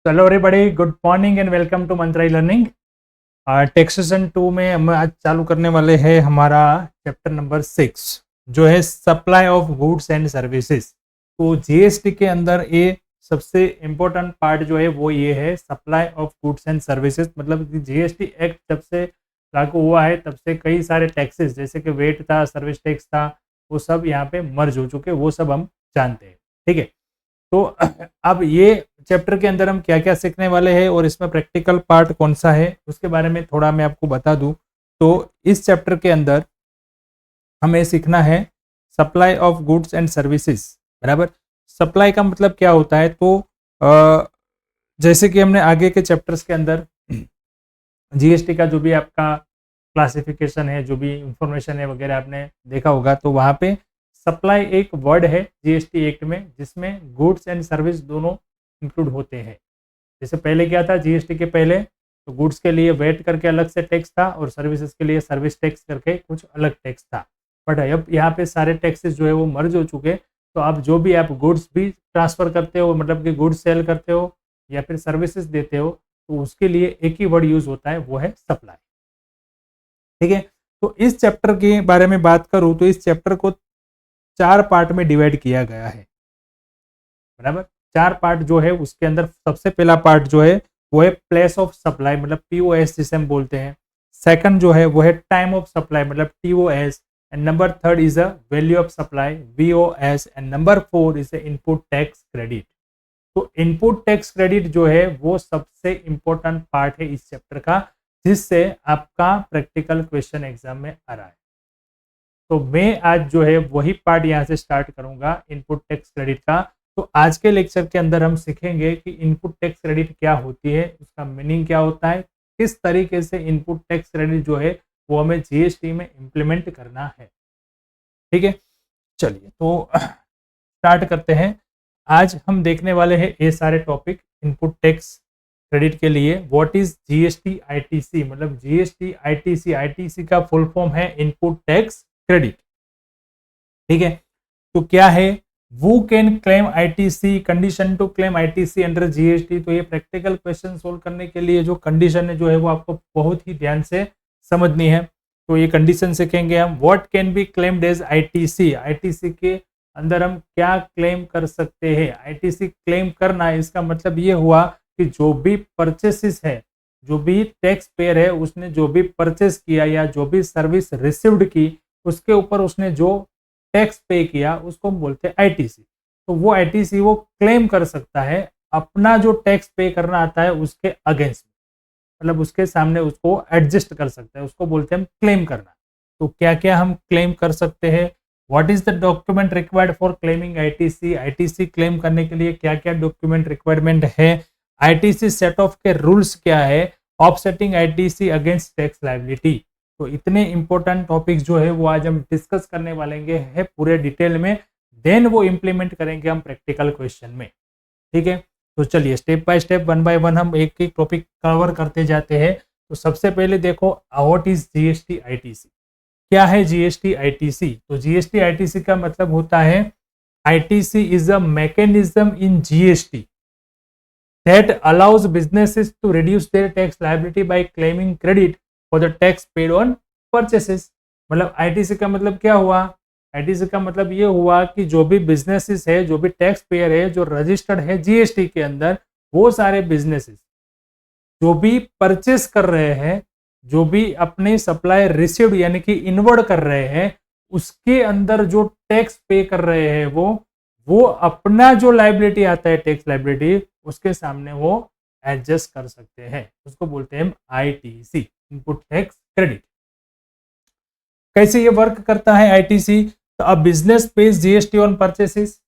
Hello everybody, good morning and welcome to Mantrai learning. Taxation 2 में हम आज चालू करने वाले हैं हमारा चैप्टर नंबर 6 जो है supply of goods and services. तो जीएसटी के अंदर ये सबसे इम्पोर्टेंट पार्ट जो है वो ये है supply of goods and services. मतलब जीएसटी एक्ट जब से लागू हुआ है तब से कई सारे टैक्सेस जैसे कि वेट था, सर्विस टैक्स था, वो सब यहाँ पे मर्ज हो चुके, वो सब हम जानते हैं। ठीक है, तो अब ये चैप्टर के अंदर हम क्या क्या सीखने वाले हैं और इसमें प्रैक्टिकल पार्ट कौन सा है उसके बारे में थोड़ा मैं आपको बता दूं। तो इस चैप्टर के अंदर हमें सीखना है supply of goods and services. बराबर, सप्लाई का मतलब क्या होता है? तो जैसे कि हमने आगे के चैप्टर्स के अंदर जीएसटी का जो भी आपका क्लासिफिकेशन है, जो भी इंफॉर्मेशन है वगैरह आपने देखा होगा, तो वहाँ पे सप्लाई एक वर्ड है जीएसटी एक्ट में जिसमें गुड्स एंड सर्विस दोनों इंक्लूड होते हैं। जैसे पहले क्या था जीएसटी के पहले, तो गुड्स के लिए वेट करके अलग से टैक्स था और सर्विसेज के लिए सर्विस टैक्स करके कुछ अलग टैक्स था। बट अब यहाँ पे सारे टैक्सेस जो है वो मर्ज हो चुके। तो अब जो भी आप गुड्स भी ट्रांसफ़र करते हो, मतलब कि गुड्स सेल करते हो या फिर सर्विसेज देते हो, तो उसके लिए एक ही वर्ड यूज़ होता है, वो है सप्लाई। ठीक है, तो इस चैप्टर के बारे में बात करूँ तो इस चैप्टर को 4 पार्ट में डिवाइड किया गया है। बराबर, 4 पार्ट जो है उसके अंदर सबसे पहला पार्ट जो है वो है प्लेस ऑफ सप्लाई, मतलब पीओएस जिसे हम बोलते हैं। सेकंड जो है वो है टाइम ऑफ सप्लाई, मतलब TOS. And number 3 is a value of supply, VOS. And number 4 is input tax credit. तो इनपुट टैक्स क्रेडिट जो है वो सबसे इंपॉर्टेंट पार्ट है इस चैप्टर का, जिससे आपका प्रैक्टिकल क्वेश्चन एग्जाम में आ रहा है। तो मैं आज जो है वही पार्ट यहाँ से स्टार्ट करूंगा इनपुट टैक्स क्रेडिट का। तो आज के लेक्चर के अंदर हम सीखेंगे कि इनपुट टैक्स क्रेडिट क्या होती है, उसका मीनिंग क्या होता है, किस तरीके से इनपुट टैक्स क्रेडिट जो है वो हमें जीएसटी में इम्प्लीमेंट करना है। ठीक है, चलिए तो स्टार्ट करते हैं। आज हम देखने वाले हैं ये सारे टॉपिक इनपुट टैक्स क्रेडिट के लिए। व्हाट इज जीएसटी आईटीसी, मतलब जीएसटी आईटीसी, आईटीसी का फुल फॉर्म है इनपुट टैक्स क्रेडिट। ठीक है, तो क्या है वो can claim ITC, condition to claim ITC under GST. तो ये प्रैक्टिकल क्वेश्चन सोल्व करने के लिए जो कंडीशन है जो है वो आपको बहुत ही ध्यान से समझनी है। तो ये कंडीशन सीखेंगे हम। What can be claimed as ITC, ITC के अंदर हम क्या क्लेम कर सकते हैं। आईटीसी क्लेम करना, इसका मतलब ये हुआ कि जो भी परचेसिस है, जो भी टैक्स पेयर है, उसने जो भी परचेस किया या जो भी सर्विस रिसीव्ड की, उसके ऊपर उसने जो टैक्स पे किया उसको हम बोलते हैं आईटीसी। तो वो आईटीसी वो क्लेम कर सकता है अपना जो टैक्स पे करना आता है उसके अगेंस्ट, मतलब उसके सामने उसको एडजस्ट कर सकता है, उसको बोलते हैं हम क्लेम करना। तो क्या क्या हम क्लेम कर सकते हैं, what is the document required for claiming ITC, ITC claim करने के लिए क्या क्या डॉक्यूमेंट रिक्वायरमेंट है, आईटीसी सेट ऑफ के रूल्स क्या है, offsetting ITC against tax liability. तो इतने इंपॉर्टेंट टॉपिक्स जो है वो आज हम डिस्कस करने वाले हैं पूरे डिटेल में, देन वो इंप्लीमेंट करेंगे हम प्रैक्टिकल क्वेश्चन में। ठीक है, तो चलिए step by step, one by one हम एक एक टॉपिक कवर करते जाते हैं। तो सबसे पहले देखो व्हाट इज जीएसटी आईटीसी, क्या है जीएसटी आईटीसी। तो जीएसटी आईटीसी का मतलब होता है ITC is a mechanism in GST that allows businesses to reduce their tax liability by claiming credit for the tax paid on purchases। मतलब ITC का मतलब क्या हुआ, आईटीसी का मतलब ये हुआ कि जो भी बिजनेसेस है, जो भी टैक्स पेयर है, जो रजिस्टर्ड है जीएसटी के अंदर, वो सारे बिजनेसेस जो भी परचेस कर रहे हैं, जो भी अपने सप्लाई रिसीव्ड यानी कि इनवर्ड कर रहे हैं, उसके अंदर जो टैक्स पे कर रहे हैं वो अपना जो लाइबिलिटी आता है टैक्स लाइबिलिटी, उसके सामने वो एडजस्ट कर सकते हैं, उसको बोलते हैं आईटीसी, इनपुट टैक्स क्रेडिट। कैसे ये वर्क करता है आईटीसी? तो अब business page GST on purchases,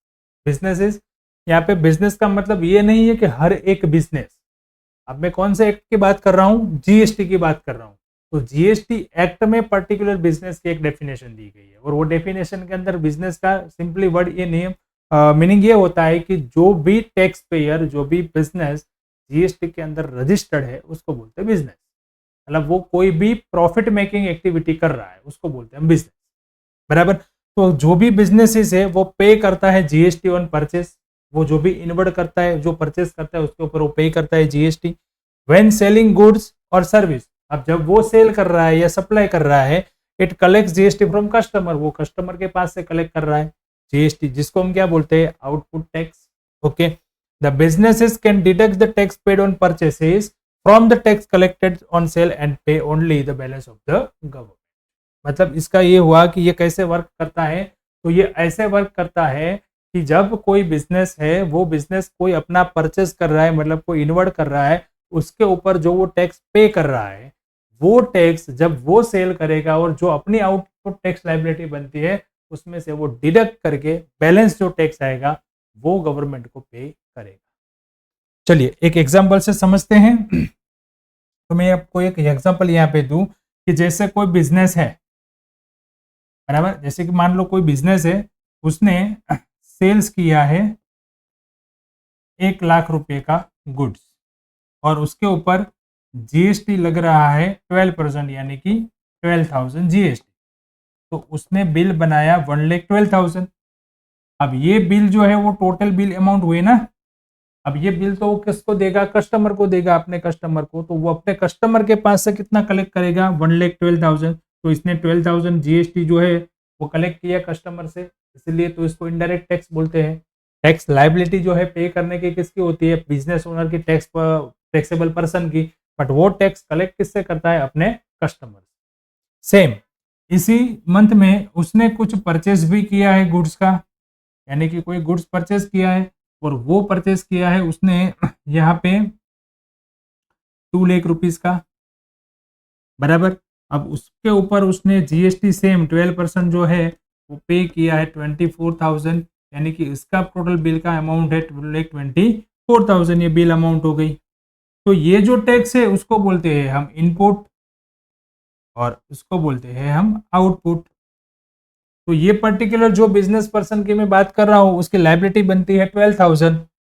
businesses, यहाँ पे बिजनेस का मतलब ये नहीं है कि हर एक बिजनेस, अब मैं कौन से एक्ट की बात कर रहा हूँ, जीएसटी की बात कर रहा हूँ। तो जीएसटी एक्ट में पर्टिकुलर बिजनेस की एक डेफिनेशन दी गई है और वो डेफिनेशन के अंदर बिजनेस का सिंपली वर्ड ये नहीं, मीनिंग ये होता है कि जो भी टैक्स पेयर, जो भी बिजनेस जीएसटी के अंदर रजिस्टर्ड है उसको बोलते हैं बिजनेस। मतलब वो कोई भी प्रॉफिट मेकिंग एक्टिविटी कर रहा है उसको बोलते हैं बिजनेस। बराबर, तो जो भी बिजनेसेस है वो पे करता है जीएसटी ऑन परचेस, वो जो भी इनवर्ड करता है, जो परचेस करता है, उसके ऊपर वो पे करता है जीएसटी। व्हेन सेलिंग गुड्स और सर्विस, अब जब वो सेल कर रहा है या सप्लाई कर रहा है, it collects GST from customer, वो कस्टमर के पास से कलेक्ट कर रहा है जीएसटी, जिसको हम क्या बोलते हैं, output tax. Okay, the businesses can deduct the tax paid on purchases from the tax collected on sale and pay only the balance of the government. मतलब इसका ये हुआ कि ये कैसे वर्क करता है, तो ये ऐसे वर्क करता है कि जब कोई बिजनेस है, वो बिजनेस कोई अपना परचेस कर रहा है, मतलब कोई इन्वर्ट कर रहा है, उसके ऊपर जो वो टैक्स पे कर रहा है, वो टैक्स जब वो सेल करेगा और जो अपनी आउटपुट टैक्स लायबिलिटी बनती है, उसमें से वो डिडक्ट करके बैलेंस जो टैक्स आएगा वो गवर्नमेंट को पे करेगा। चलिए एक एग्जांपल से समझते हैं। तो मैं आपको एक एग्जांपल यहाँ पे दूं कि जैसे कोई बिजनेस है, बराबर, जैसे कि मान लो कोई बिजनेस है, उसने सेल्स किया है 1 लाख रुपए का गुड्स और उसके ऊपर जीएसटी लग रहा है 12%, यानी कि 12,000 जीएसटी। तो उसने बिल बनाया 1,12,000। अब ये बिल जो है वो टोटल बिल अमाउंट हुए ना। अब ये बिल तो वो किसको देगा, कस्टमर को देगा, अपने कस्टमर को। तो वो अपने कस्टमर के पास से कितना कलेक्ट करेगा, 1,12,000। तो इसने 12,000 जीएसटी जो है वो कलेक्ट किया कस्टमर से, इसलिए तो इसको इनडायरेक्ट टैक्स बोलते हैं। टैक्स लायबिलिटी जो है पे करने की किसकी होती है, बिजनेस ओनर की, टैक्स टैक्सेबल पर्सन की, बट वो टैक्स कलेक्ट किससे करता है, अपने कस्टमर। सेम इसी मंथ में उसने कुछ परचेस भी किया है गुड्स का, यानी कि कोई गुड्स परचेस किया है और वो परचेस किया है उसने यहाँ पे 2 लाख रुपीस का, बराबर। अब उसके ऊपर उसने जीएसटी सेम 12% जो है वो पे किया है 24,000, यानी कि इसका टोटल बिल का अमाउंट है 2,24,000, ये बिल अमाउंट हो गई। तो ये जो टैक्स है उसको बोलते हैं हम इनपुट और उसको बोलते हैं हम आउटपुट। तो ये पर्टिकुलर जो बिजनेस पर्सन की मैं बात कर रहा हूँ, उसकी लायबिलिटी बनती है 12,000।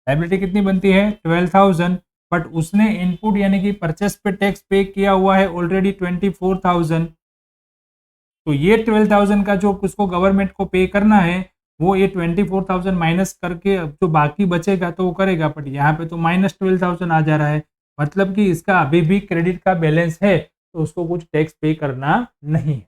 लायबिलिटी कितनी बनती है, 12,000, बट उसने इनपुट यानी कि परचेस पे टैक्स पे किया हुआ है ऑलरेडी 24,000। तो ये 12,000 का जो उसको गवर्नमेंट को पे करना है, वो ये 24,000 माइनस करके अब जो बाकी बचेगा तो वो करेगा, बट यहाँ पे तो -12,000 आ जा रहा है, मतलब कि इसका अभी भी क्रेडिट का बैलेंस है, तो उसको कुछ टैक्स पे करना नहीं है।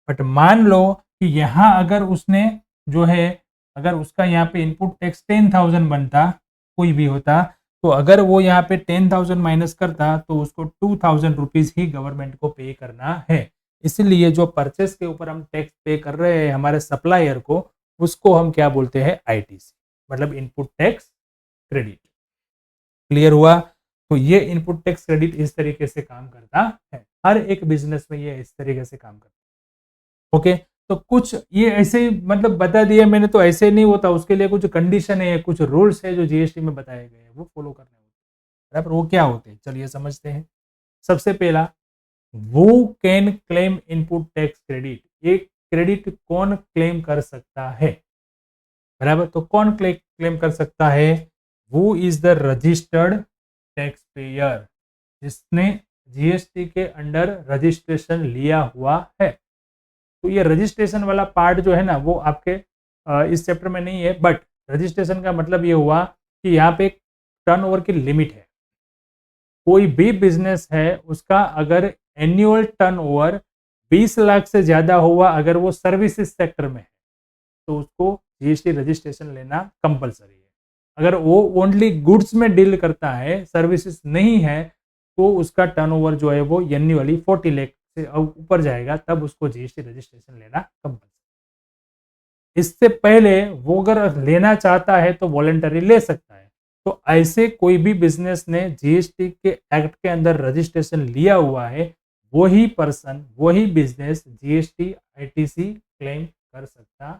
बट मान लो कि यहाँ अगर उसने जो है, अगर उसका यहाँ पे इनपुट टैक्स 10,000 बनता, कोई भी होता, तो अगर वो यहाँ पे 10,000 माइनस करता तो उसको 2,000 रुपीज ही गवर्नमेंट को पे करना है। इसलिए जो परचेस के ऊपर हम टैक्स पे कर रहे हैं हमारे सप्लायर को, उसको हम क्या बोलते हैं, आईटीसी, मतलब इनपुट टैक्स क्रेडिट। क्लियर हुआ? तो ये इनपुट टैक्स क्रेडिट इस तरीके से काम करता है, हर एक बिजनेस में ये इस तरीके से काम करता है। ओके, तो कुछ ये ऐसे ही मतलब बता दिया मैंने, तो ऐसे नहीं होता, उसके लिए कुछ कंडीशन है, कुछ रूल्स है जो जीएसटी में बताए गए हैं, वो फॉलो करने होते हैं। बराबर, वो क्या होते हैं, चलिए समझते हैं। सबसे पहला, वो can claim input tax credit, ये क्रेडिट कौन क्लेम कर सकता है, बराबर। तो कौन क्लेम कर सकता है, वो is the registered tax payer, जिसने जीएसटी के अंडर रजिस्ट्रेशन लिया हुआ है। तो ये रजिस्ट्रेशन वाला पार्ट जो है ना, वो आपके इस चैप्टर में नहीं है, बट रजिस्ट्रेशन का मतलब ये हुआ कि यहाँ पे एक टर्नओवर की लिमिट है। कोई भी बिजनेस है, उसका अगर एनुअल टर्नओवर 20 लाख से ज्यादा हुआ, अगर वो सर्विसेज सेक्टर में है, तो उसको जीएसटी रजिस्ट्रेशन लेना कंपलसरी है। अगर वो ओनली गुड्स में डील करता है, सर्विसेज नहीं है, तो उसका टर्नओवर जो है वो एनुअली 40 लाख से ऊपर जाएगा, तब उसको जीएसटी रजिस्ट्रेशन लेना कंपलसरी। इससे पहले वो अगर लेना चाहता है तो वॉलंटरी ले सकता है। तो ऐसे कोई भी बिजनेस ने जीएसटी के एक्ट के अंदर रजिस्ट्रेशन लिया हुआ है, वही पर्सन, वही बिजनेस जीएसटी आईटीसी क्लेम कर सकता है।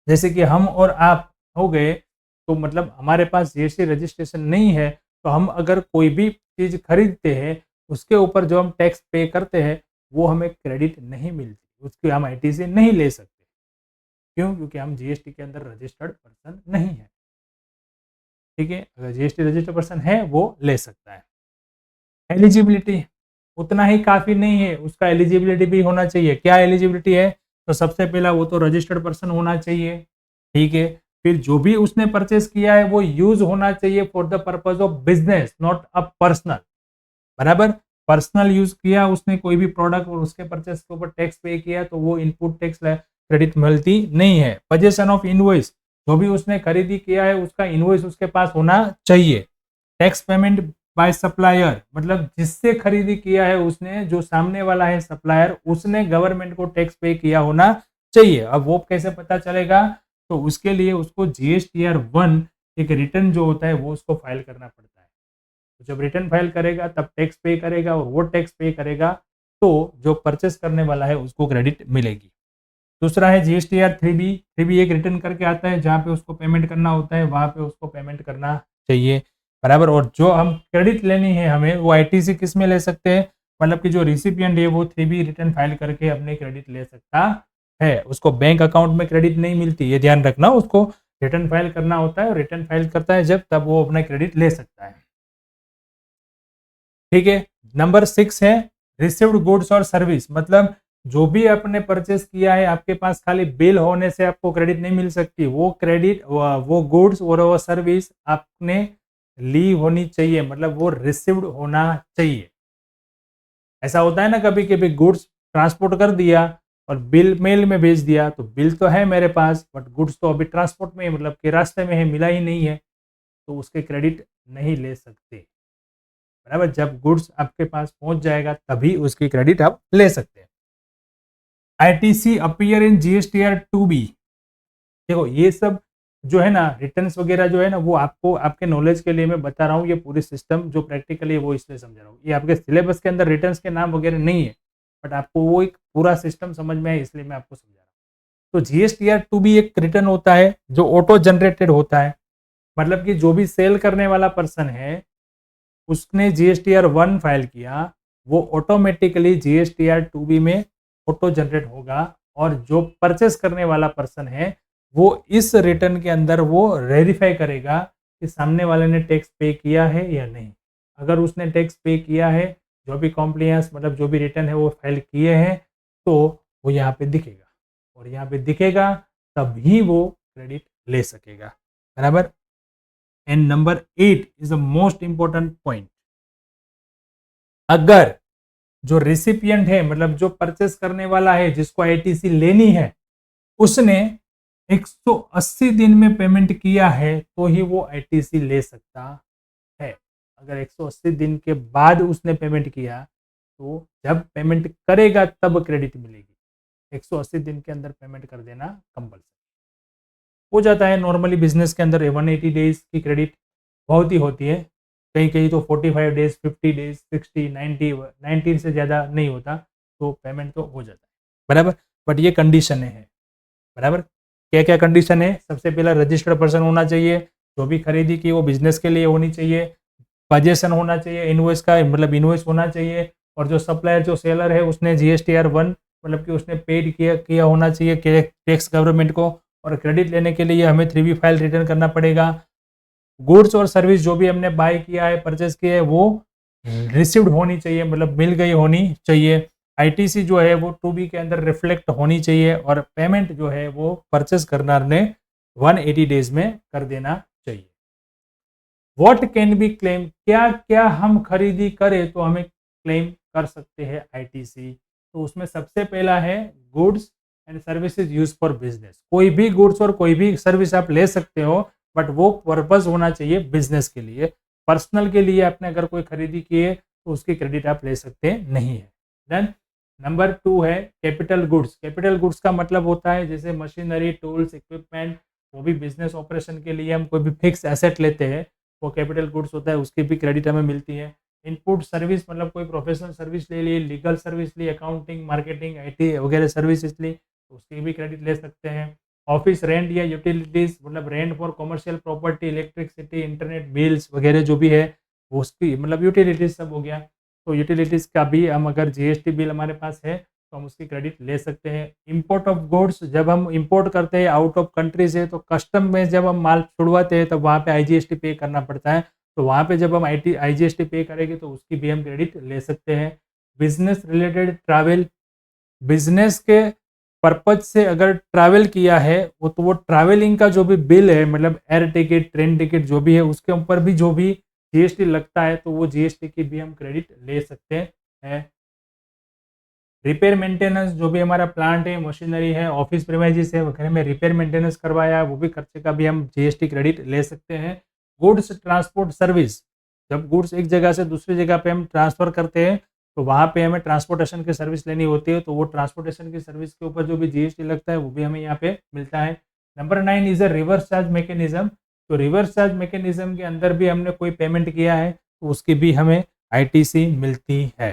जैसे कि हम और आप हो गए, तो मतलब हमारे पास जीएसटी रजिस्ट्रेशन नहीं है, तो हम अगर कोई भी चीज खरीदते हैं, उसके ऊपर जो हम टैक्स पे करते हैं, वो हमें क्रेडिट नहीं मिलती, उसकी हम आईटीसी नहीं ले सकते। क्यों? क्योंकि हम जीएसटी के अंदर रजिस्टर्ड पर्सन नहीं है। ठीक है, अगर जीएसटी रजिस्टर्ड पर्सन है वो ले सकता है। एलिजिबिलिटी उतना ही काफी नहीं है, उसका एलिजिबिलिटी भी होना चाहिए। क्या एलिजिबिलिटी है? तो सबसे पहला वो तो रजिस्टर्ड पर्सन होना चाहिए, ठीक है। फिर जो भी उसने परचेस किया है वो यूज होना चाहिए for the purpose of business, not a personal. बराबर, पर्सनल यूज किया उसने कोई भी प्रोडक्ट और उसके परचेस के ऊपर टैक्स पे किया तो वो इनपुट टैक्स क्रेडिट मिलती नहीं है। पोजीशन ऑफ इनवॉइस, जो भी उसने खरीदी किया है उसका इनवॉइस उसके पास होना चाहिए। टैक्स पेमेंट बाय सप्लायर, मतलब जिससे खरीदी किया है उसने, जो सामने वाला है सप्लायर, उसने गवर्नमेंट को टैक्स पे किया होना चाहिए। अब वो कैसे पता चलेगा, तो उसके लिए उसको GSTR 1 एक रिटर्न जो होता है वो उसको फाइल करना पड़ता है। तो जब रिटर्न फाइल करेगा तब टैक्स पे करेगा, और वो टैक्स पे करेगा तो जो परचेस करने वाला है उसको क्रेडिट मिलेगी। दूसरा है GSTR 3B। 3B एक रिटर्न करके आता है, जहाँ पे उसको पेमेंट करना होता है वहाँ पे उसको पेमेंट करना चाहिए। बराबर, और जो हम क्रेडिट लेनी है हमें, वो ITC किस में ले सकते हैं, मतलब कि जो रिसिपिएंट है वो 3B रिटर्न फाइल करके अपने क्रेडिट ले सकता है। उसको बैंक अकाउंट में क्रेडिट नहीं मिलती, ये ध्यान रखना। उसको रिटर्न फाइल करना होता है, और रिटर्न फाइल करता है जब, तब वो अपना क्रेडिट ले सकता है। ठीक है। नंबर 6 है रिसीव्ड गुड्स और सर्विस, मतलब जो भी आपने परचेस किया है आपके पास खाली बिल होने से आपको क्रेडिट नहीं मिल सकती। वो क्रेडिट, वो गुड्स और वो सर्विस आपने ली होनी चाहिए, मतलब वो रिसीव्ड होना चाहिए। ऐसा होता है ना, कभी कभी गुड्स ट्रांसपोर्ट कर दिया और बिल मेल में भेज दिया, तो बिल तो है मेरे पास बट गुड्स तो अभी ट्रांसपोर्ट में है, मतलब कि रास्ते में है, मिला ही नहीं है, तो उसके क्रेडिट नहीं ले सकते। बराबर, जब गुड्स आपके पास पहुंच जाएगा तभी उसकी क्रेडिट आप ले सकते हैं। ITC appear in GSTR 2B। देखो ये सब जो है ना, रिटर्न्स वगैरह जो है ना, वो आपको आपके नॉलेज के लिए मैं बता रहा हूँ। ये पूरी सिस्टम जो प्रैक्टिकली है वो इसलिए समझा रहा हूँ। ये आपके सिलेबस के अंदर रिटर्न्स के नाम वगैरह नहीं है, बट आपको वो एक पूरा सिस्टम समझ में आए इसलिए मैं आपको समझा रहा हूँ। तो GSTR 2B एक रिटर्न होता है जो ऑटो जनरेटेड होता है, मतलब कि जो भी सेल करने वाला पर्सन है उसने GSTR 1 फाइल किया, वो ऑटोमेटिकली GSTR 2B में ऑटो जनरेट होगा, और जो परचेस करने वाला पर्सन है वो इस रिटर्न के अंदर वो वेरीफाई करेगा कि सामने वाले ने टैक्स पे किया है या नहीं। अगर उसने टैक्स पे किया है, जो भी कॉम्प्लियंस मतलब जो भी रिटर्न है वो फाइल किए हैं, तो वो यहाँ पे दिखेगा, और यहाँ पे दिखेगा तभी वो क्रेडिट ले सकेगा। बराबर। And number 8 is the most important point. अगर जो रिसिपिएंट है, मतलब जो परचेस करने वाला है, जिसको ITC लेनी है, उसने 180 दिन में पेमेंट किया है तो ही वो ITC ले सकता है। अगर 180 दिन के बाद उसने पेमेंट किया तो जब पेमेंट करेगा तब क्रेडिट मिलेगी। 180 दिन के अंदर पेमेंट कर देना कंपल्सरी हो जाता है। नॉर्मली बिजनेस के अंदर 180 डेज की क्रेडिट बहुत ही होती है, कहीं कहीं तो 45 डेज, 50 डेज, 60, 90 से ज़्यादा नहीं होता, तो पेमेंट तो हो जाता है। बराबर, बट ये कंडीशन है। बराबर, क्या क्या कंडीशन है? सबसे पहला रजिस्टर्ड पर्सन होना चाहिए, जो भी खरीदी की वो बिजनेस के लिए होनी चाहिए, पोजीशन होना चाहिए इनवॉइस का, मतलब इनवॉइस होना चाहिए, और जो सप्लायर जो सेलर है उसने GSTR 1 मतलब कि उसने पेड किया होना चाहिए टैक्स गवर्नमेंट को, और क्रेडिट लेने के लिए हमें 3B फाइल रिटर्न करना पड़ेगा। गुड्स और सर्विस जो भी हमने बाय किया है, परचेज किया है, वो रिसीव्ड होनी चाहिए, मतलब मिल गई होनी चाहिए। ITC जो है वो 2B के अंदर रिफ्लेक्ट होनी चाहिए, और पेमेंट जो है वो परचेज करनार ने 180 डेज में कर देना चाहिए। व्हाट कैन बी क्लेम, क्या क्या हम खरीदी करें तो हमें क्लेम कर सकते हैं ITC? तो उसमें सबसे पहला है goods and services use for business. कोई भी गुड्स और कोई भी सर्विस आप ले सकते हो, बट वो पर्पज होना चाहिए बिजनेस के लिए। पर्सनल के लिए आपने अगर कोई खरीदी की है तो उसकी क्रेडिट आप ले सकते नहीं है। देन नंबर 2 है कैपिटल गुड्स। कैपिटल गुड्स का मतलब होता है जैसे मशीनरी, टूल्स, इक्विपमेंट, वो भी बिजनेस ऑपरेशन के लिए हम कोई भी फिक्स एसेट लेते हैं, वो कैपिटल गुड्स होता है, उसकी भी क्रेडिट हमें मिलती है। इनपुट सर्विस मतलब कोई प्रोफेशनल सर्विस ले ली, लीगल सर्विस ली, अकाउंटिंग, मार्केटिंग, IT वगैरह सर्विसेज ली, तो उसकी भी क्रेडिट ले सकते हैं। ऑफिस रेंट या यूटिलिटीज मतलब rent for commercial property, electricity, internet bills वगैरह जो भी है वो उसकी मतलब यूटिलिटीज सब हो गया। तो यूटिलिटीज का भी हम अगर GST बिल हमारे पास है तो हम उसकी क्रेडिट ले सकते हैं। इंपोर्ट ऑफ गुड्स, जब हम इंपोर्ट करते हैं आउट ऑफ कंट्री से, तो कस्टम में जब हम माल छुड़वाते हैं तब वहाँ पे IGST पे करना पड़ता है, तो वहाँ पे जब हम IGST पे करेंगे तो उसकी भी हम क्रेडिट ले सकते हैं। बिजनेस रिलेटेड ट्रैवल, बिजनेस के पर्पज से अगर ट्रैवल किया है वो, तो वो ट्रैवलिंग का जो भी बिल है, मतलब एयर टिकट, ट्रेन टिकट जो भी है, उसके ऊपर भी जो भी जीएसटी लगता है तो वो जीएसटी की भी हम क्रेडिट ले सकते हैं। रिपेयर मेंटेनेंस, जो भी हमारा प्लांट है, मशीनरी है, ऑफिस प्रीमाइजेस है वगैरह में रिपेयर मेंटेनेंस करवाया, वो भी खर्चे का भी हम जीएसटी क्रेडिट ले सकते हैं। गुड्स ट्रांसपोर्ट सर्विस, जब गुड्स एक जगह से दूसरी जगह पे हम ट्रांसफर करते हैं तो वहाँ पे हमें ट्रांसपोर्टेशन की सर्विस लेनी होती है, तो वो ट्रांसपोर्टेशन की सर्विस के ऊपर जो भी जीएसटी लगता है वो भी हमें यहाँ पे मिलता है। Number 9 is a reverse charge mechanism. तो रिवर्स चार्ज मैकेनिज्म के अंदर भी हमने कोई पेमेंट किया है तो उसकी भी हमें आईटीसी मिलती है।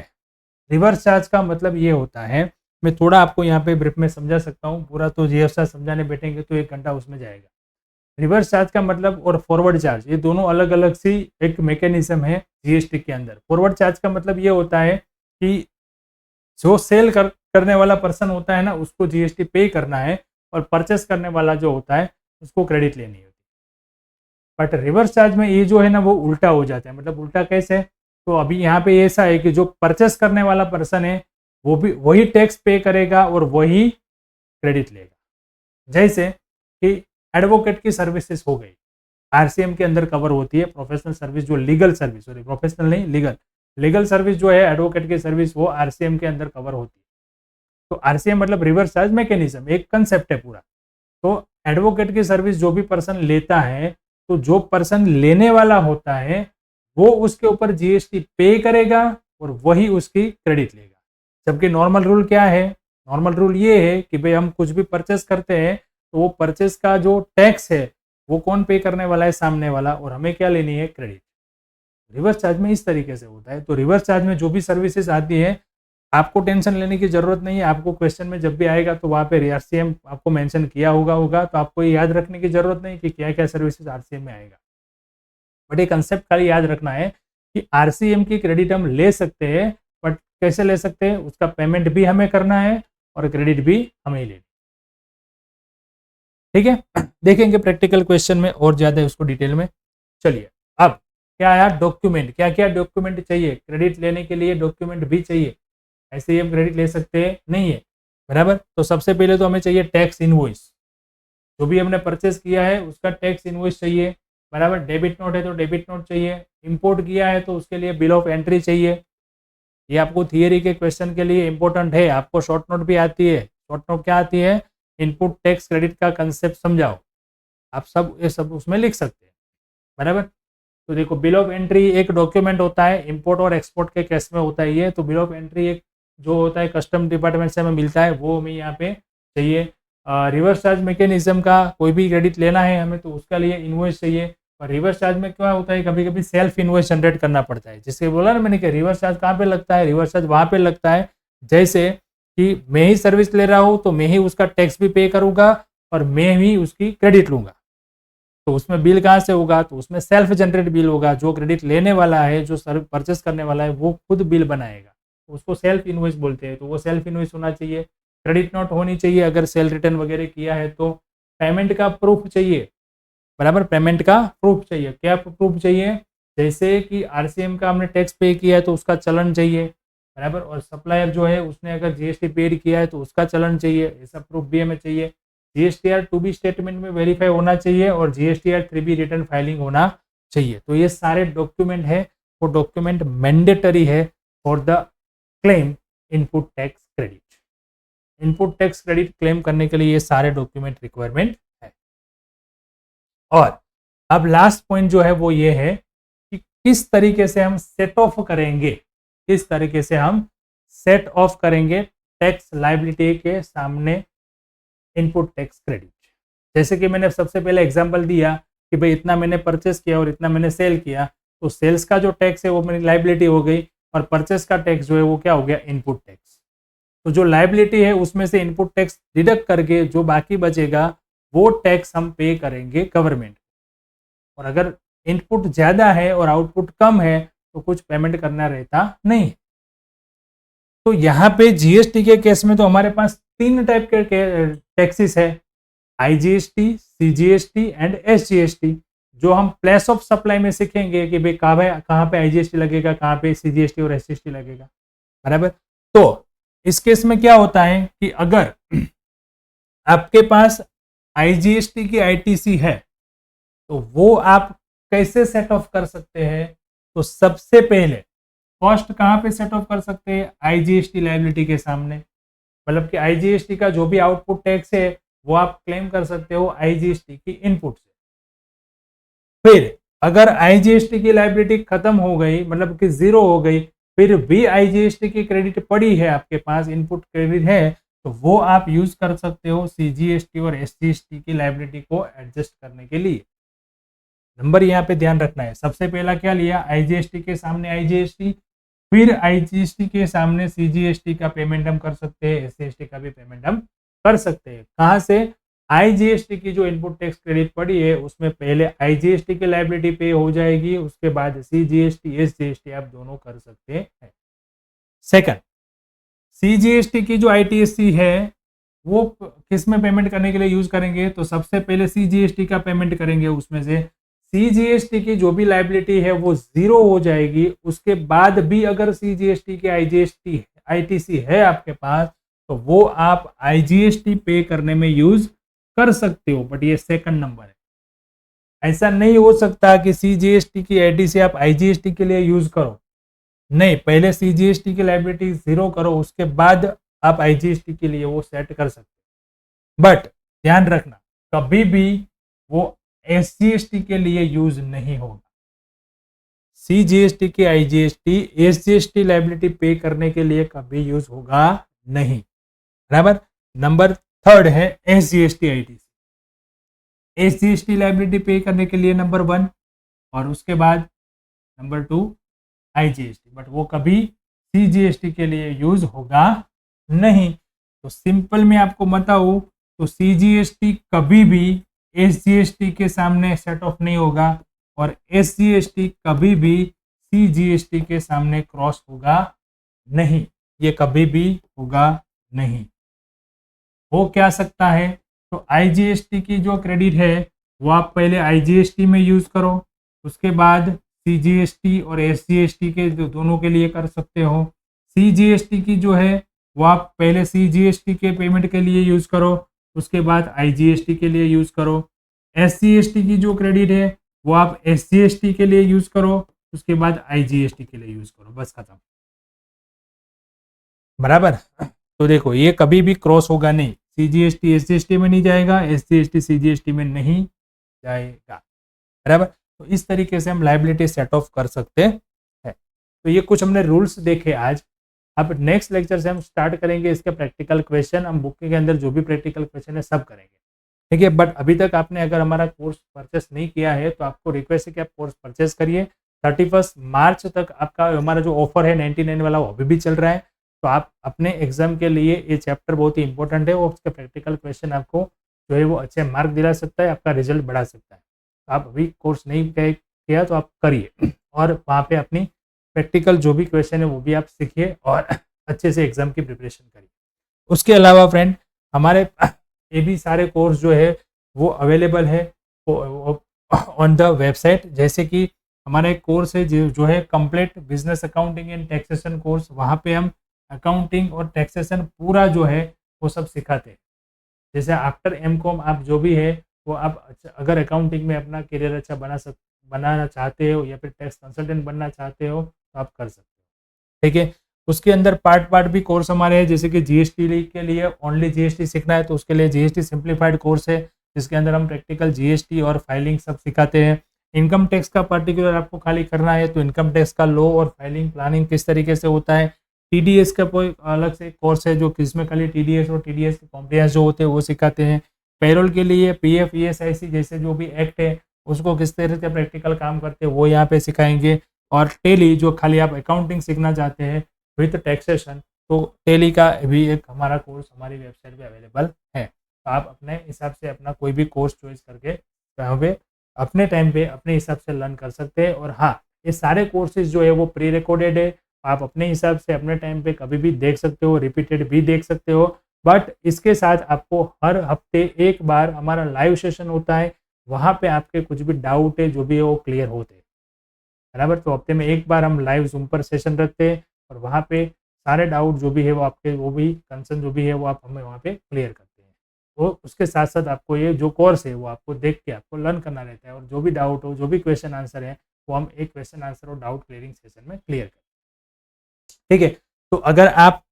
रिवर्स चार्ज का मतलब ये होता है, मैं थोड़ा आपको यहाँ पे ब्रीफ में समझा सकता हूँ, पूरा तो जीएस चार्ज समझाने बैठेंगे तो 1 घंटा उसमें जाएगा। रिवर्स चार्ज का मतलब और फॉरवर्ड चार्ज, ये दोनों अलग अलग सी एक मैकेनिज्म है जीएसटी के अंदर। फॉरवर्ड चार्ज का मतलब ये होता है कि जो सेल करने वाला पर्सन होता है ना, उसको जीएसटी पे करना है, और परचेस करने वाला जो होता है उसको क्रेडिट लेनी होती है। बट रिवर्स चार्ज में ये जो है ना वो उल्टा हो जाता है। मतलब उल्टा कैसे? तो अभी यहाँ पे ऐसा है कि जो परचेस करने वाला पर्सन है वो भी वही टैक्स पे करेगा और वही क्रेडिट लेगा। जैसे कि एडवोकेट की सर्विसेज हो गई, आरसीएम के अंदर कवर होती है। प्रोफेशनल सर्विस, जो लीगल सर्विस, सॉरी प्रोफेशनल नहीं, लीगल सर्विस जो है एडवोकेट की सर्विस, वो आरसीएम के अंदर कवर होती है। तो आरसीएम मतलब रिवर्स चार्ज मैकेनिज्म, एक कंसेप्ट है पूरा। तो एडवोकेट की सर्विस जो भी पर्सन लेता है, तो जो पर्सन लेने वाला होता है वो उसके ऊपर जीएसटी पे करेगा और वही उसकी क्रेडिट लेगा। जबकि नॉर्मल रूल क्या है? नॉर्मल रूल ये है कि भाई हम कुछ भी परचेस करते हैं तो वो परचेस का जो टैक्स है वो कौन पे करने वाला है? सामने वाला, और हमें क्या लेनी है? क्रेडिट। रिवर्स चार्ज में इस तरीके से होता है। तो रिवर्स चार्ज में जो भी सर्विसेज आती है आपको टेंशन लेने की जरूरत नहीं है। आपको क्वेश्चन में जब भी आएगा तो वहाँ पे आरसीएम आपको मेंशन किया होगा तो आपको ये याद रखने की जरूरत नहीं कि क्या क्या सर्विसेज आरसीएम में आएगा। बट ये कंसेप्ट खाली याद रखना है कि आरसीएम की क्रेडिट हम ले सकते हैं, बट कैसे ले सकते हैं? उसका पेमेंट भी हमें करना है और क्रेडिट भी हमें ही लेनी। ठीक है, देखेंगे प्रैक्टिकल क्वेश्चन में और ज्यादा उसको डिटेल में। चलिए, अब क्या आया? डॉक्यूमेंट। क्या क्या डॉक्यूमेंट चाहिए? क्रेडिट लेने के लिए डॉक्यूमेंट भी चाहिए, ऐसे ही हम क्रेडिट ले सकते हैं नहीं है, बराबर। तो सबसे पहले तो हमें चाहिए टैक्स इनवॉइस। जो भी हमने परचेस किया है उसका टैक्स इनवॉइस चाहिए, बराबर। डेबिट नोट है तो डेबिट नोट चाहिए। इंपोर्ट किया है तो उसके लिए बिल ऑफ एंट्री चाहिए। ये आपको थियरी के क्वेश्चन के लिए इंपॉर्टेंट है। आपको शॉर्ट नोट भी आती है। शॉर्ट नोट क्या आती है? इनपुट टैक्स क्रेडिट का कंसेप्ट समझाओ। आप सब ये सब उसमें लिख सकते हैं, बराबर। तो देखो, बिल ऑफ एंट्री एक डॉक्यूमेंट होता है, इंपोर्ट और एक्सपोर्ट के केस में होता है ये। तो बिल ऑफ एंट्री एक जो होता है कस्टम डिपार्टमेंट से हमें मिलता है, वो हमें यहाँ पे चाहिए। रिवर्स चार्ज मैकेनिज्म का कोई भी क्रेडिट लेना है हमें तो उसका लिए इन्वॉइस चाहिए। और रिवर्स चार्ज में क्या होता है, कभी कभी सेल्फ इन्वॉइस जनरेट करना पड़ता है। जिससे बोला ना मैंने कि रिवर्स चार्ज कहाँ पे लगता है? रिवर्स चार्ज वहाँ पे लगता है जैसे कि मैं ही सर्विस ले रहा हूँ तो मैं ही उसका टैक्स भी पे करूँगा और मैं ही उसकी क्रेडिट लूँगा। तो उसमें बिल कहाँ से होगा? तो उसमें सेल्फ जनरेट बिल होगा। जो क्रेडिट लेने वाला है, जो सर्व परचेस करने वाला है, वो खुद बिल बनाएगा, उसको सेल्फ इनवॉइस बोलते हैं। तो वो सेल्फ इनवॉइस होना चाहिए। क्रेडिट नोट होनी चाहिए अगर सेल रिटर्न वगैरह किया है तो। पेमेंट का प्रूफ चाहिए, बराबर। पेमेंट का प्रूफ चाहिए। क्या प्रूफ चाहिए? जैसे कि आरसीएम का हमने टैक्स पे किया है तो उसका चलन चाहिए, बराबर। और सप्लायर जो है उसने अगर जीएसटी पेड किया है तो उसका चलन चाहिए, ऐसा प्रूफ भी हमें चाहिए। जीएसटीआर 2B स्टेटमेंट में वेरीफाई होना चाहिए और जीएसटीआर 3B रिटर्न फाइलिंग होना चाहिए। तो ये सारे डॉक्यूमेंट है, वो डॉक्यूमेंट मैंडेटरी है for the claim input tax credit. Input tax credit claim करने के लिए ये सारे डॉक्यूमेंट रिक्वायरमेंट है। और अब लास्ट पॉइंट जो है वो ये है कि किस तरीके से हम सेट ऑफ करेंगे, किस तरीके से हम सेट ऑफ करेंगे टैक्स लायबिलिटी के सामने इनपुट टैक्स क्रेडिट। जैसे कि मैंने सबसे पहले एग्जांपल दिया कि भाई इतना मैंने परचेस किया और इतना मैंने सेल किया, तो सेल्स का जो टैक्स है वो मेरी लायबिलिटी हो गई और परचेस का टैक्स जो है वो क्या हो गया? Input tax. तो जो लायबिलिटी है उसमें से इनपुट टैक्स डिडक्ट करके जो बाकी बचेगा वो टैक्स हम पे करेंगे गवर्नमेंट। और अगर इनपुट ज़्यादा है और आउटपुट कम है तो कुछ पेमेंट करना रहता नहीं। तो यहाँ पे जीएसटी के केस में तो हमारे पास 3 टाइप के टैक्सेस है, आईजीएसटी, सीजीएसटी एंड एसजीएसटी। जो हम प्लेस ऑफ सप्लाई में सीखेंगे कि भाई कहाँ पे आईजीएसटी लगेगा, कहाँ पे सीजीएसटी और एसजीएसटी लगेगा, बराबर। तो इस केस में क्या होता है कि अगर आपके पास आईजीएसटी की आईटीसी है तो वो आप कैसे सेट ऑफ कर सकते हैं? तो सबसे पहले कॉस्ट कहाँ पे सेट ऑफ कर सकते हैं? आईजीएसटी लायबिलिटी के सामने, मतलब कि आईजीएसटी का जो भी आउटपुट टैक्स है वो आप क्लेम कर सकते हो आईजीएसटी की इनपुट से। फिर अगर आईजीएसटी की लायबिलिटी खत्म हो गई, मतलब कि जीरो हो गई, फिर भी आईजीएसटी की क्रेडिट पड़ी है आपके पास, इनपुट क्रेडिट है, तो वो आप यूज कर सकते हो सीजीएसटी और एसजीएसटी की लायबिलिटी को एडजस्ट करने के लिए। नंबर यहाँ पे ध्यान रखना है, सबसे पहला क्या लिया? आईजीएसटी के सामने आईजीएसटी, फिर आईजीएसटी के सामने सीजीएसटी का पेमेंट हम कर सकते हैं, एसजीएसटी का भी पेमेंट हम कर सकते हैं। कहाँ से? आईजीएसटी की जो इनपुट टैक्स क्रेडिट पड़ी है उसमें पहले आईजीएसटी की लायबिलिटी पे हो जाएगी, उसके बाद सीजीएसटी एसजीएसटी आप दोनों कर सकते हैं। सेकंड, सीजीएसटी की जो आईटीएससी है वो किस में पेमेंट करने के लिए यूज करेंगे? तो सबसे पहले सीजीएसटी का पेमेंट करेंगे, उसमें से सीजीएसटी की जो भी लायबिलिटी है वो जीरो हो जाएगी। उसके बाद भी अगर सीजीएसटी की आईजीएसटी आईटीसी है आपके पास तो वो आप आईजीएसटी पे करने में यूज कर सकते हो, बट ये सेकंड नंबर है। ऐसा नहीं हो सकता कि सीजीएसटी की आईटीसी आप आईजीएसटी के लिए यूज करो, नहीं, पहले सीजीएसटी की लायबिलिटी जीरो करो, उसके बाद आप आईजीएसटी के लिए वो सेट कर सकते। बट ध्यान रखना, कभी भी वो एसजीएसटी के लिए यूज नहीं होगा। सीजीएसटी की आईजीएसटी एसजीएसटी लायबिलिटी पे करने के लिए कभी यूज होगा नहीं, बराबर। नंबर थर्ड है एसजीएसटी आईटीसी। एसजीएसटी लायबिलिटी पे करने के लिए नंबर 1 और उसके बाद नंबर 2 आईजीएसटी, बट वो कभी सीजीएसटी के लिए यूज होगा नहीं। तो सिंपल में आपको बताऊं तो सीजीएसटी कभी भी एसजीएसटी के सामने सेट ऑफ नहीं होगा और एसजीएसटी कभी भी सीजीएसटी के सामने क्रॉस होगा नहीं, ये कभी भी होगा नहीं। हो क्या सकता है? तो आईजीएसटी की जो क्रेडिट है वो आप पहले आईजीएसटी में यूज करो, उसके बाद सीजीएसटी और एसजीएसटी के दोनों के लिए कर सकते हो। सीजीएसटी की जो है वो आप पहले सीजीएसटी के पेमेंट के लिए यूज करो, उसके बाद आईजीएसटी के लिए यूज करो। एसजीएसटी की जो क्रेडिट है वो आप एसजीएसटी के लिए यूज करो, उसके बाद आईजीएसटी के लिए यूज करो, बस खत्म, बराबर। तो देखो ये कभी भी क्रॉस होगा नहीं, सीजीएसटी एसजीएसटी में नहीं जाएगा, एसजीएसटी सीजीएसटी में नहीं जाएगा, बराबर। तो इस तरीके से हम लायबिलिटी सेट ऑफ कर सकते हैं। तो ये कुछ हमने रूल्स देखे आज। अब नेक्स्ट लेक्चर से हम स्टार्ट करेंगे इसके प्रैक्टिकल क्वेश्चन, हम बुक के अंदर जो भी प्रैक्टिकल क्वेश्चन है सब करेंगे, ठीक है। बट अभी तक आपने अगर हमारा कोर्स परचेस नहीं किया है तो आपको रिक्वेस्ट है कि आप कोर्स परचेस करिए। 31 मार्च तक आपका हमारा जो ऑफर है 99 वाला वो अभी भी चल रहा है। तो आप अपने एग्जाम के लिए ये चैप्टर बहुत ही इंपॉर्टेंट है और उसके प्रैक्टिकल क्वेश्चन आपको जो है वो अच्छे मार्क दिला सकता है, आपका रिजल्ट बढ़ा सकता है। तो आप अभी कोर्स नहीं किया तो आप करिए और वहाँ पे अपनी प्रैक्टिकल जो भी क्वेश्चन है वो भी आप सीखिए और अच्छे से एग्जाम की प्रिपरेशन करिए। उसके अलावा फ्रेंड हमारे ये भी सारे कोर्स जो है वो अवेलेबल है ऑन द वेबसाइट, जैसे कि हमारा एक कोर्स है जो है complete business accounting and taxation course. वहाँ पे हम अकाउंटिंग और टैक्सेशन पूरा जो है वो सब सिखाते हैं। जैसे आफ्टर एमकॉम आप जो भी है वो आप अगर अकाउंटिंग में अपना करियर अच्छा बनाना चाहते हो या फिर टैक्स कंसल्टेंट बनना चाहते हो तो आप कर सकते हो, ठीक है। उसके अंदर पार्ट भी कोर्स हमारे हैं, जैसे कि जीएसटी के लिए ओनली जीएसटी सीखना है तो उसके लिए जीएसटी सिंप्लीफाइड कोर्स है, जिसके अंदर हम प्रैक्टिकल जीएसटी और फाइलिंग सब सिखाते हैं। इनकम टैक्स का पर्टिकुलर आपको खाली करना है तो इनकम टैक्स का लॉ और फाइलिंग प्लानिंग किस तरीके से होता है। टीडीएस का कोई अलग से कोर्स है जो किसमें खाली टीडीएस और टीडीएस के कॉम्प्लायंस जो होते हैं वो सिखाते हैं। पेरोल के लिए पीएफ ईएसआईसी जैसे जो भी एक्ट है उसको किस तरह से प्रैक्टिकल काम करते हैं वो यहाँ पे सिखाएंगे। और टेली जो खाली आप अकाउंटिंग सीखना चाहते हैं विथ टैक्सेशन, तो टेली का भी एक हमारा कोर्स हमारी वेबसाइट पे अवेलेबल है। तो आप अपने हिसाब से अपना कोई भी कोर्स चॉइस करके वहाँ पे अपने टाइम पे अपने हिसाब से लर्न कर सकते हैं। और हाँ, ये सारे कोर्सेज जो है वो प्री रिकॉर्डेड है, आप अपने हिसाब से अपने टाइम पे कभी भी देख सकते हो, रिपीटेड भी देख सकते हो। बट इसके साथ आपको हर हफ्ते एक बार हमारा लाइव सेशन होता है, वहाँ पे आपके कुछ भी डाउट है जो भी है वो क्लियर होते हैं, बराबर। तो हफ्ते में एक बार हम लाइव जूम पर सेशन रखते हैं और वहाँ पे सारे डाउट जो भी है वो आपके वो भी कंसर्न जो भी है वो आप हमें वहाँ पे क्लियर करते हैं। वो उसके साथ साथ आपको ये जो कोर्स है वो आपको देख के आपको लर्न करना रहता है, और जो भी डाउट हो, जो भी क्वेश्चन आंसर है, वो हम एक क्वेश्चन आंसर और डाउट क्लियरिंग सेशन में क्लियर करें। ठीक है, तो अगर आप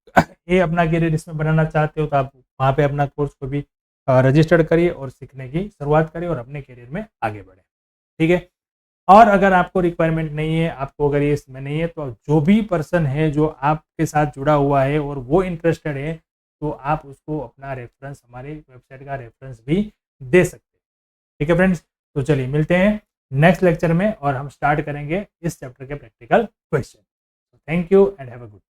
ये अपना करियर इसमें बनाना चाहते हो तो आप वहाँ पे अपना कोर्स को भी रजिस्टर्ड करिए और सीखने की शुरुआत करिए और अपने करियर में आगे बढ़े। ठीक है, और अगर आपको रिक्वायरमेंट नहीं है, आपको अगर ये इसमें नहीं है, तो जो भी पर्सन है जो आपके साथ जुड़ा हुआ है और वो इंटरेस्टेड है, तो आप उसको अपना रेफरेंस, हमारे वेबसाइट का रेफरेंस भी दे सकते हैं। ठीक है फ्रेंड्स, तो चलिए मिलते हैं नेक्स्ट लेक्चर में और हम स्टार्ट करेंगे इस चैप्टर के practical question. Thank you and have a good